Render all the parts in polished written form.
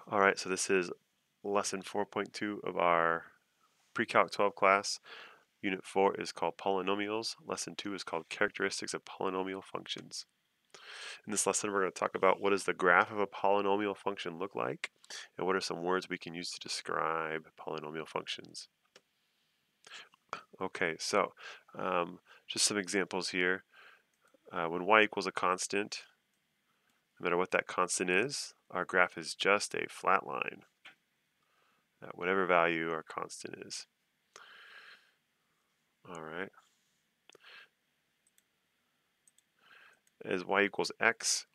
All right, so this is lesson 4.2 of our Pre-Calc 12 class. Unit 4 is called Polynomials. Lesson 2 is called Characteristics of Polynomial Functions. In this lesson, we're going to talk about what does the graph of a polynomial function look like, and what are some words we can use to describe polynomial functions. Okay, so just some examples here. When y equals a constant, no matter what that constant is, our graph is just a flat line at whatever value our constant is. All right. As y equals x,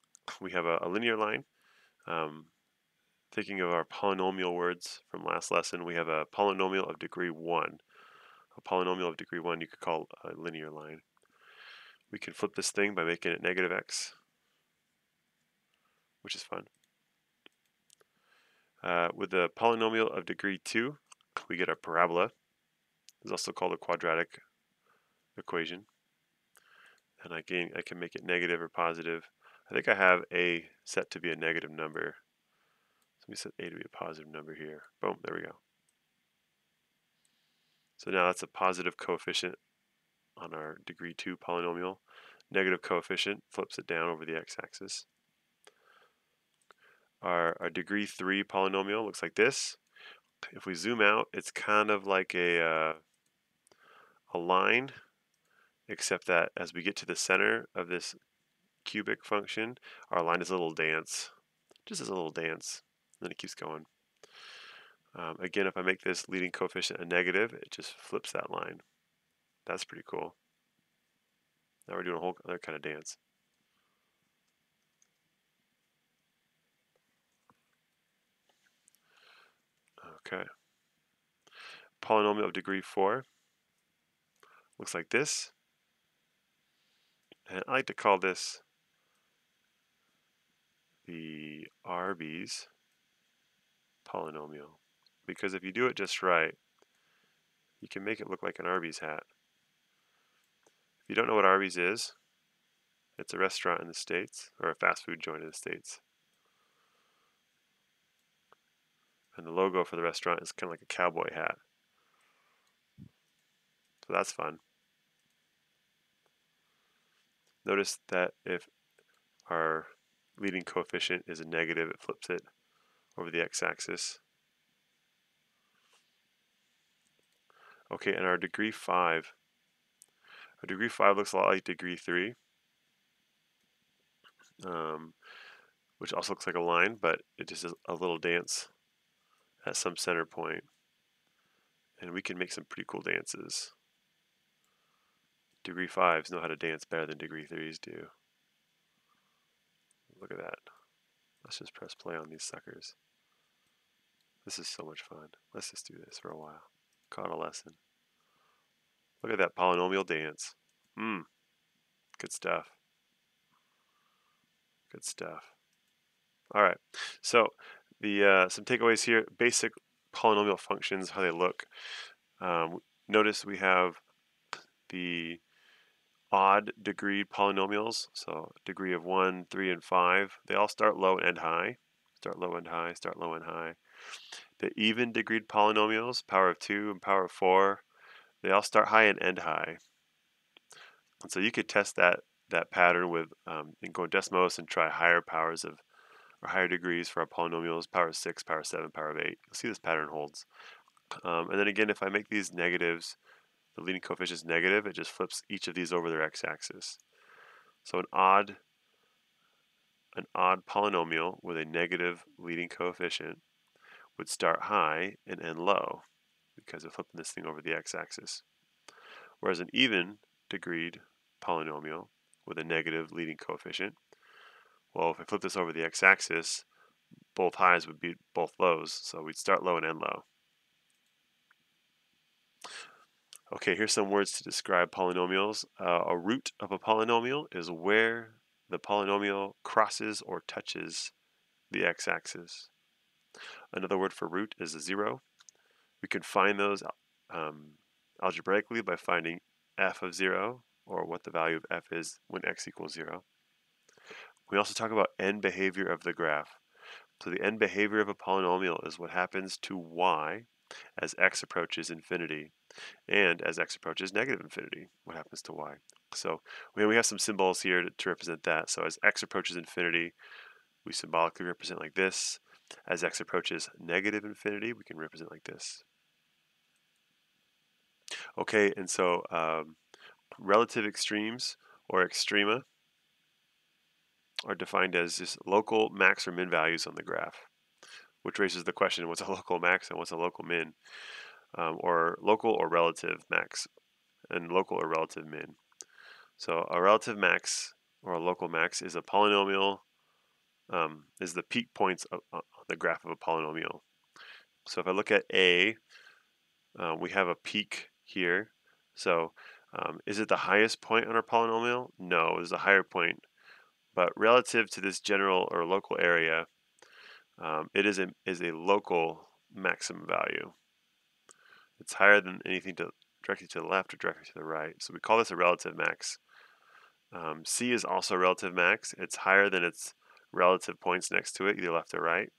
we have a linear line. Thinking of our polynomial words from last lesson, we have a polynomial of degree 1. A polynomial of degree 1 you could call a linear line. We can flip this thing by making it negative x, which is fun. With the polynomial of degree 2, we get a parabola. It's also called a quadratic equation. And I can make it negative or positive. I think I have a set to be a negative number. So let me set a to be a positive number here. Boom, there we go. So now that's a positive coefficient on our degree 2 polynomial. Negative coefficient flips it down over the x-axis. Our degree 3 polynomial looks like this. If we zoom out, it's kind of like a line, except that as we get to the center of this cubic function, our line is a little dance, just as a little dance, and then it keeps going. Again, if I make this leading coefficient a negative, it just flips that line. That's pretty cool. Now we're doing a whole other kind of dance. Okay. Polynomial of degree 4 looks like this. And I like to call this the Arby's polynomial, because if you do it just right, you can make it look like an Arby's hat. If you don't know what Arby's is, it's a restaurant in the States, or a fast food joint in the States. And the logo for the restaurant is kind of like a cowboy hat. So that's fun. Notice that if our leading coefficient is a negative, it flips it over the x-axis. Okay, and our degree 5. Our degree 5 looks a lot like degree 3, which also looks like a line, but it just is a little dance at some center point. And we can make some pretty cool dances. Degree 5s know how to dance better than degree 3s do. Look at that. Let's just press play on these suckers. This is so much fun. Let's just do this for a while. Call it a lesson. Look at that polynomial dance. Good stuff. Good stuff. All right. So the some takeaways here. Basic polynomial functions, how they look. Notice we have the odd degree polynomials. So degree of 1, 3, and 5. They all start low and end high. Start low and high, start low and high. The even degreed polynomials, power of 2 and power of 4, they all start high and end high. And so you could test that pattern with and go Desmos and try higher powers of, or higher degrees for our polynomials, power of 6, power of 7, power of 8. You'll see this pattern holds. And then again, if I make these negatives, the leading coefficient is negative, it just flips each of these over their x-axis. So an odd polynomial with a negative leading coefficient would start high and end low because of flipping this thing over the x-axis. Whereas an even degreed polynomial with a negative leading coefficient, well, if I flip this over the x-axis, both highs would be both lows, so we'd start low and end low. Okay, here's some words to describe polynomials. A root of a polynomial is where the polynomial crosses or touches the x-axis. Another word for root is a 0. We can find those algebraically by finding f of 0, or what the value of f is when x equals 0. We also talk about end behavior of the graph. So the end behavior of a polynomial is what happens to y as x approaches infinity, and as x approaches negative infinity, what happens to y. So we have some symbols here to represent that. So as x approaches infinity, we symbolically represent like this. As x approaches negative infinity, we can represent like this. Okay, and so relative extremes or extrema are defined as just local max or min values on the graph, which raises the question, what's a local max and what's a local min? Or local or relative max and local or relative min. So a relative max or a local max is a polynomial, is the peak points on the graph of a polynomial. So if I look at A, we have a peak here. So is it the highest point on our polynomial? No, it's a higher point. But relative to this general or local area, it is a local maximum value. It's higher than anything directly to the left or directly to the right. So we call this a relative max. C is also a relative max. It's higher than its relative points next to it, either left or right.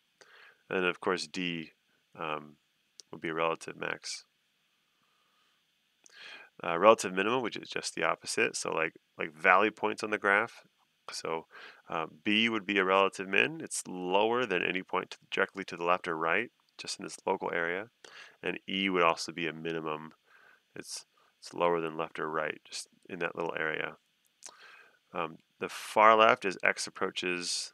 And then of course D would be a relative max. Relative minimum, which is just the opposite. So like value points on the graph. So B would be a relative min. It's lower than any point directly to the left or right, just in this local area. And E would also be a minimum. It's lower than left or right, just in that little area. The far left, as x approaches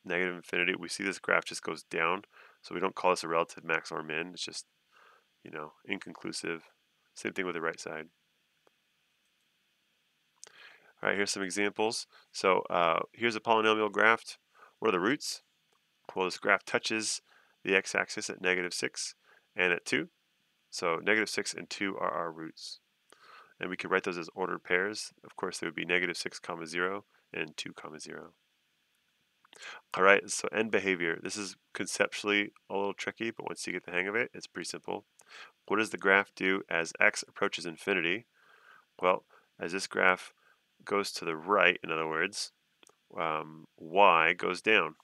negative infinity, we see this graph just goes down. So we don't call this a relative max or min. It's just, inconclusive. Same thing with the right side. All right, here's some examples. So here's a polynomial graph. What are the roots? Well, this graph touches the x-axis at -6 and at 2. So -6 and 2 are our roots. And we could write those as ordered pairs. Of course, they would be -6, 0 and 2, 0. All right, so end behavior. This is conceptually a little tricky, but once you get the hang of it, it's pretty simple. What does the graph do as x approaches infinity? Well, as this graph goes to the right, in other words, y goes down.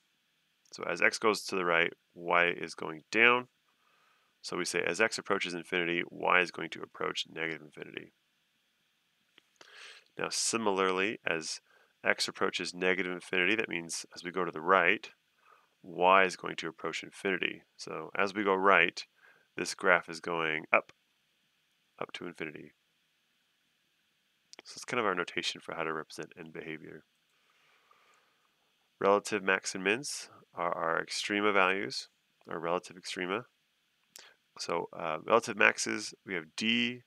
So as x goes to the right, y is going down. So we say as x approaches infinity, y is going to approach negative infinity. Now similarly, as x approaches negative infinity, that means as we go to the right, y is going to approach infinity. So as we go right, this graph is going up to infinity. So it's kind of our notation for how to represent end behavior. Relative max and mins are our extrema values, our relative extrema. So relative maxes, we have D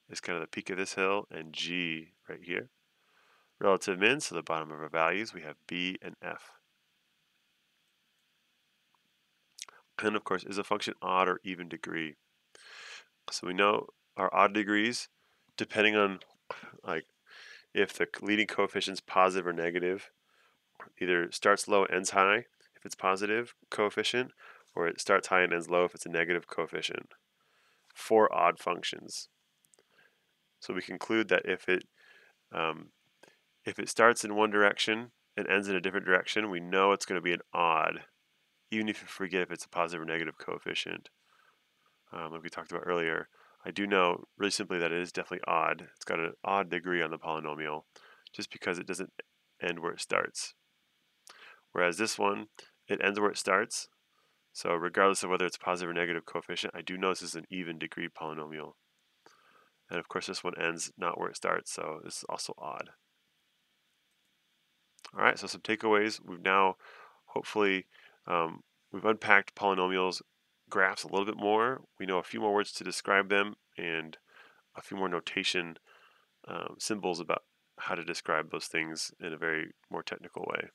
is kind of the peak of this hill, and G right here. Relative mins, so the bottom of our values, we have B and F. And of course, is a function odd or even degree? So we know our odd degrees, depending on if the leading coefficient's positive or negative, either starts low, ends high if it's positive coefficient, or it starts high and ends low if it's a negative coefficient for odd functions. So we conclude that if it starts in one direction and ends in a different direction, we know it's going to be an odd, even if you forget if it's a positive or negative coefficient. Like we talked about earlier, I do know really simply that it is definitely odd. It's got an odd degree on the polynomial just because it doesn't end where it starts. Whereas this one, it ends where it starts. So regardless of whether it's positive or negative coefficient, I do know this is an even degree polynomial. And of course this one ends not where it starts, so this is also odd. All right, so some takeaways. We've now hopefully we've unpacked polynomials graphs a little bit more. We know a few more words to describe them and a few more notation symbols about how to describe those things in a very more technical way.